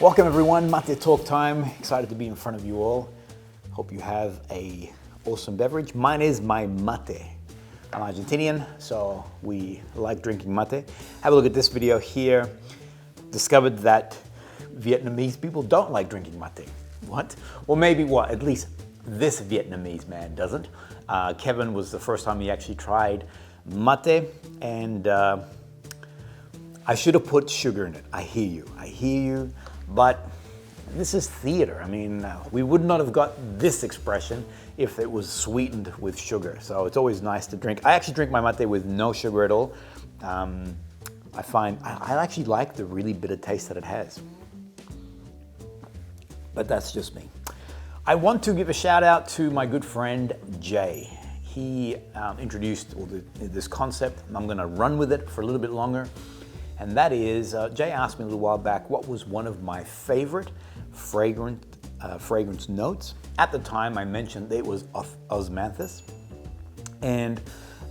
Welcome everyone, Mate Talk time. Excited to be in front of you all. Hope you have a awesome beverage. Mine is my mate. I'm Argentinian, so we like drinking mate. Have a look at this video here. Discovered that Vietnamese people don't like drinking mate. What? Or maybe what? At least this Vietnamese man doesn't. Kevin was the first time he actually tried mate, and I should have put sugar in it. I hear you. But this is theater. I mean, we would not have got this expression if it was sweetened with sugar. So it's always nice to drink. I actually drink my mate with no sugar at all. I find I actually like the really bitter taste that it has. But that's just me. I want to give a shout out to my good friend Jay. He introduced this concept, and I'm gonna run with it for a little bit longer. And that is, Jay asked me a little while back what was one of my favorite fragrance notes. At the time I mentioned it was osmanthus. And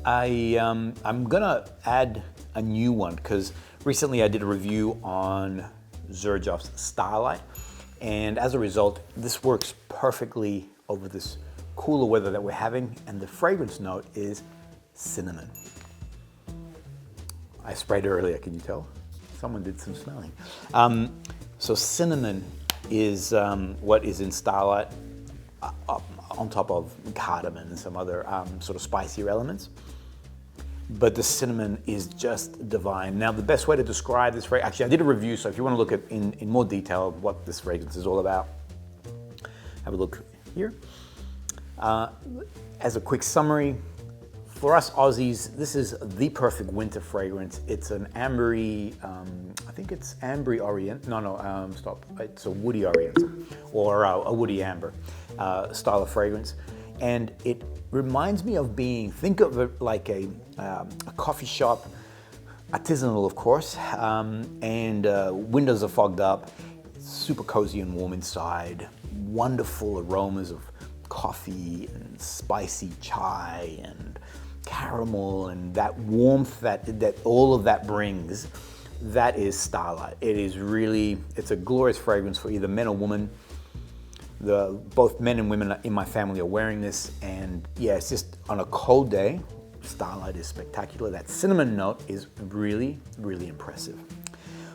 I'm gonna add a new one because recently I did a review on XERJOFF's STARLIGHT. And as a result, this works perfectly over this cooler weather that we're having. And the fragrance note is cinnamon. I sprayed earlier, can you tell? Someone did some smelling. So cinnamon is what is in STARLIGHT on top of cardamom and some other sort of spicier elements. But the cinnamon is just divine. Now, the best way to describe this fragrance, actually I did a review, so if you want to look at in more detail what this fragrance is all about, have a look here. As a quick summary, for us Aussies, this is the perfect winter fragrance. It's an ambery, I think it's ambery orient. Stop. It's a woody oriental or a woody amber style of fragrance. And it reminds me of think of it like a coffee shop, artisanal of course, and windows are fogged up, super cozy and warm inside, wonderful aromas of coffee and spicy chai and caramel and that warmth that all of that brings. That is STARLIGHT. It's a glorious fragrance for either men or women. Both men and women in my family are wearing this, and yeah, it's just on a cold day, STARLIGHT is spectacular. That cinnamon note is really, really impressive.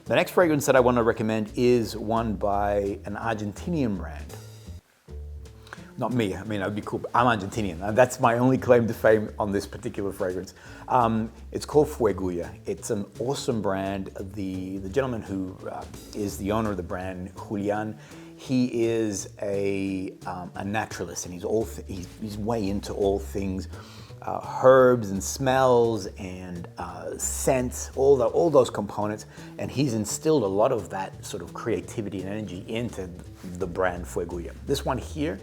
The next fragrance that I want to recommend is one by an Argentinian brand. Not me, I mean, that would be cool, but I'm Argentinian. And that's my only claim to fame on this particular fragrance. It's called FUEGUIA. It's an awesome brand. The gentleman who is the owner of the brand, Julian, he is a naturalist, and he's way into all things herbs and smells and scents, all those components, and he's instilled a lot of that sort of creativity and energy into the brand FUEGUIA. This one here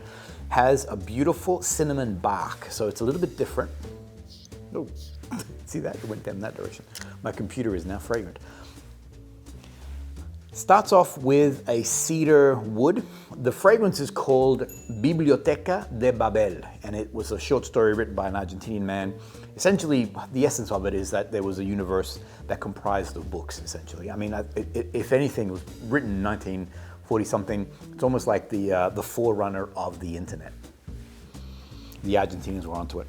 has a beautiful cinnamon bark, so it's a little bit different. Oh, see that? It went down that direction. My computer is now fragrant. Starts off with a cedar wood. The fragrance is called BIBLOTECA de BABEL, and it was a short story written by an Argentinian man. Essentially, the essence of it is that there was a universe that comprised of books, essentially. I mean, if anything, it was written in 1940-something. It's almost like the forerunner of the internet. The Argentinians were onto it.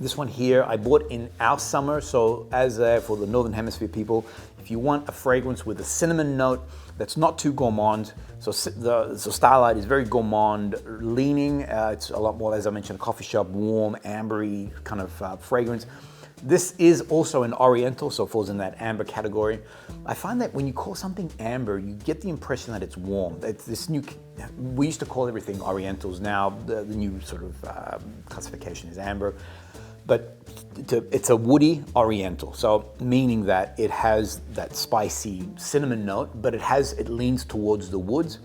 This one here, I bought in our summer, so as for the Northern Hemisphere people, if you want a fragrance with a cinnamon note that's not too gourmand, so STARLIGHT is very gourmand leaning. It's a lot more, as I mentioned, a coffee shop, warm, ambery kind of fragrance. This is also an oriental, so it falls in that amber category. I find that when you call something amber, you get the impression that it's warm. It's this new, we used to call everything orientals. Now the new sort of classification is amber. But it's a woody oriental, so meaning that it has that spicy cinnamon note, but it leans towards the woods.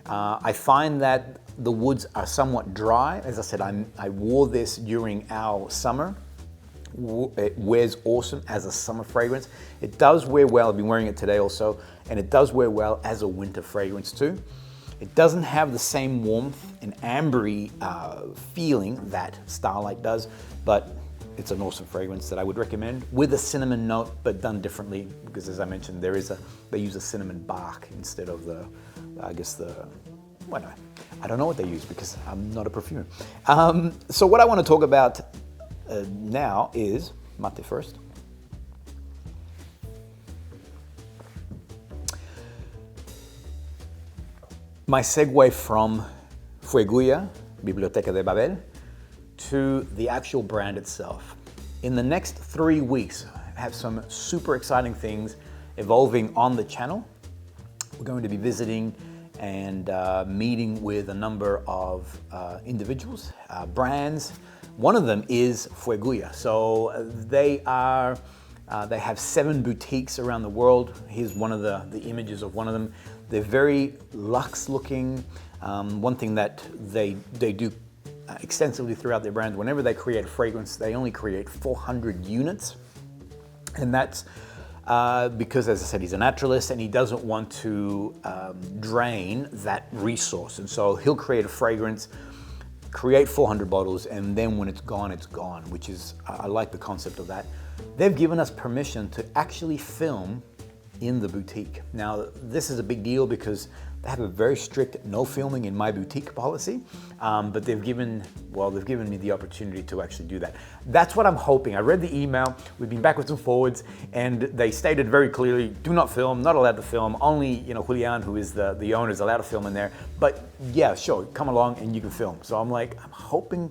I find that the woods are somewhat dry. As I said, I wore this during our summer. It wears awesome as a summer fragrance. It does wear well, I've been wearing it today also, and it does wear well as a winter fragrance too. It doesn't have the same warmth and ambery feeling that STARLIGHT does, but it's an awesome fragrance that I would recommend with a cinnamon note, but done differently because, as I mentioned, they use a cinnamon bark instead of I guess well, no, I don't know what they use because I'm not a perfumer. So what I want to talk about now is Mate first. My segue from FUEGUIA, BIBLOTECA de BABEL, to the actual brand itself. In the next 3 weeks, I have some super exciting things evolving on the channel. We're going to be visiting and meeting with a number of individuals, brands. One of them is FUEGUIA. So they have 7 boutiques around the world. Here's one of the images of one of them. They're very luxe looking. One thing that they do extensively throughout their brand, whenever they create a fragrance, they only create 400 units. And that's because, as I said, he's a naturalist and he doesn't want to drain that resource. And so he'll create a fragrance, create 400 bottles, and then when it's gone, which is, I like the concept of that. They've given us permission to actually film in the boutique. Now, this is a big deal because they have a very strict no filming in my boutique policy, but they've given me the opportunity to actually do that. That's what I'm hoping. I read the email, we've been backwards and forwards, and they stated very clearly, do not film, not allowed to film, only, Julian, who is the owner, is allowed to film in there, but yeah, sure, come along and you can film. So I'm hoping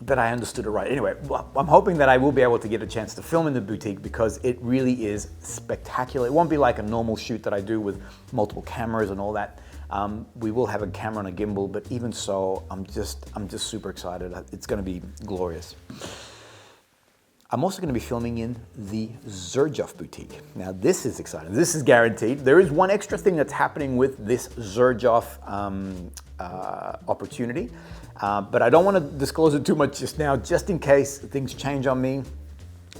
that I understood it right. Anyway, I'm hoping that I will be able to get a chance to film in the boutique because it really is spectacular. It won't be like a normal shoot that I do with multiple cameras and all that. We will have a camera and a gimbal, but even so, I'm just super excited. It's gonna be glorious. I'm also gonna be filming in the XERJOFF boutique. Now this is exciting, this is guaranteed. There is one extra thing that's happening with this XERJOFF opportunity, but I don't want to disclose it too much just now, just in case things change on me.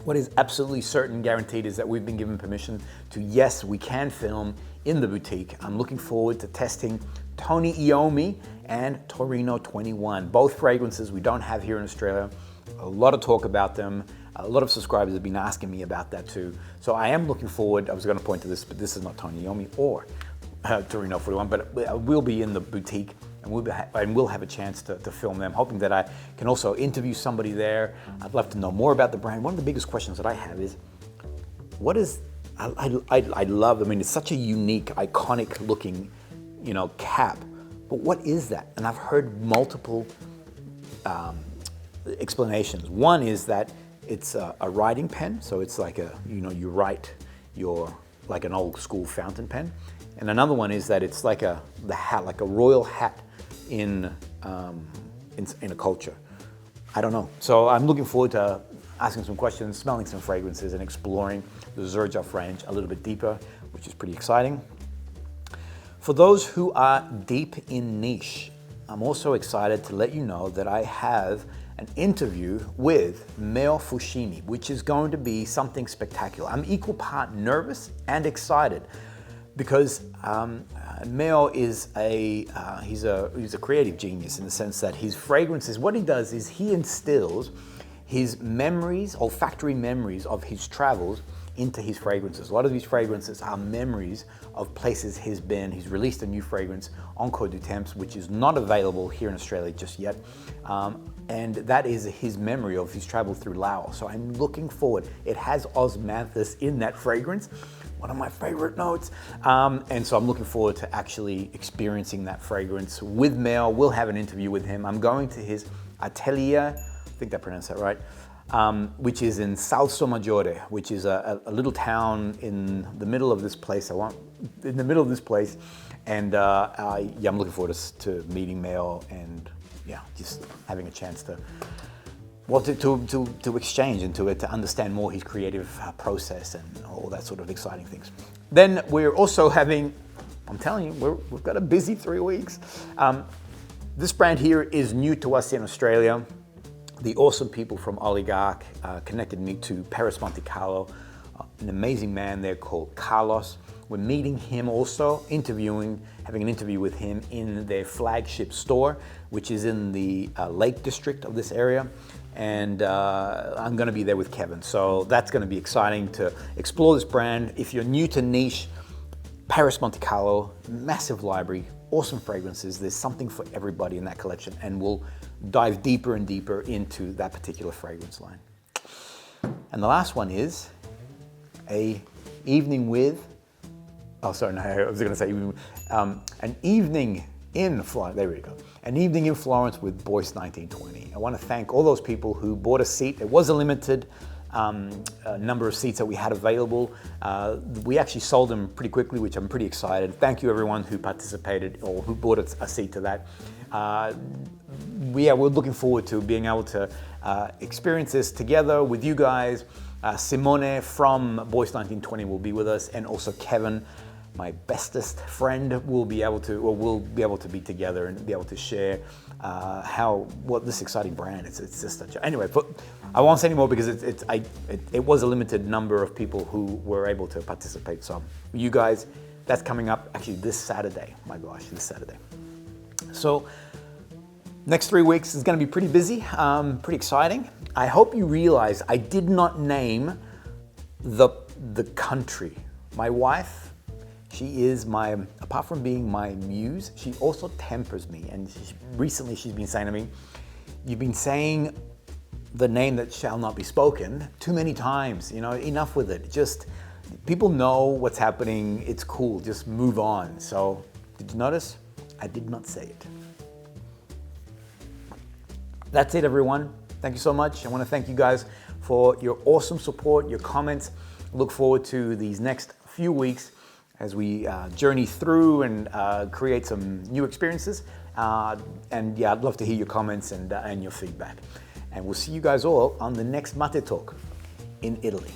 What is absolutely certain, guaranteed, is that we've been given permission to, yes, we can film in the boutique. I'm looking forward to testing Tony Iommi and Torino 21, both fragrances we don't have here in Australia. A lot of talk about them. A lot of subscribers have been asking me about that too. So I am looking forward. I was going to point to this, but this is not Tony Iommi or Torino 41, but we'll be in the boutique and we'll have a chance to film them, hoping that I can also interview somebody there. I'd love to know more about the brand. One of the biggest questions that I have is, what is, I love, I mean, it's such a unique, iconic looking, cap, but what is that? And I've heard multiple explanations. One is that it's a writing pen, so it's like you write like an old school fountain pen. And another one is that it's like the hat, like a royal hat in a culture. I don't know. So I'm looking forward to asking some questions, smelling some fragrances, and exploring the XERJOFF range a little bit deeper, which is pretty exciting. For those who are deep in niche, I'm also excited to let you know that I have an interview with Matteo Fusciuini, which is going to be something spectacular. I'm equal part nervous and excited because Matteo is he's a creative genius in the sense that his fragrances, what he does is he instills his memories, olfactory memories of his travels into his fragrances. A lot of these fragrances are memories of places he's been. He's released a new fragrance, Encore du Temps, which is not available here in Australia just yet. And that is his memory of his travel through Laos. So I'm looking forward. It has osmanthus in that fragrance, one of my favorite notes. And so I'm looking forward to actually experiencing that fragrance with Mel. We'll have an interview with him. I'm going to his atelier, I think I pronounced that right, which is in Salso Maggiore, which is a little town in the middle of this place. And yeah, I'm looking forward to meeting Mel and yeah, just having a chance to, well, to exchange and to understand more his creative process and all that sort of exciting things. Then we're also having, I'm telling you, we've got a busy 3 weeks. This brand here is new to us in Australia. The awesome people from Oligarch connected me to PERRIS Monte Carlo, an amazing man there called Carlos. We're meeting him also, having an interview with him in their flagship store, which is in the Lake District of this area. And I'm gonna be there with Kevin. So that's gonna be exciting to explore this brand. If you're new to niche, Paris, Monte Carlo, massive library, awesome fragrances. There's something for everybody in that collection, and we'll dive deeper and deeper into that particular fragrance line. And the last one is a evening with, oh sorry, no, I was gonna say an evening in Florence, there we go. An evening in Florence with BOIS 1920. I wanna thank all those people who bought a seat. It was a limited number of seats that we had available. We actually sold them pretty quickly, which I'm pretty excited. Thank you everyone who participated or who bought a seat to that. We're looking forward to being able to experience this together with you guys. Simone from BOIS 1920 will be with us, and also Kevin, my bestest friend, will be able to be together and be able to share what this exciting brand is. It's just such a, anyway, but I won't say anymore because it was a limited number of people who were able to participate. So you guys, that's coming up actually this Saturday. My gosh, this Saturday. So next 3 weeks is going to be pretty busy, pretty exciting. I hope you realize I did not name the country. My wife, she is apart from being my muse, she also tempers me. And recently she's been saying to me, you've been saying the name that shall not be spoken too many times, enough with it. Just, people know what's happening, it's cool, just move on. So, did you notice? I did not say it. That's it, everyone. Thank you so much. I want to thank you guys for your awesome support, your comments. Look forward to these next few weeks as we journey through and create some new experiences. And yeah, I'd love to hear your comments and your feedback. And we'll see you guys all on the next Mate Talk in Italy.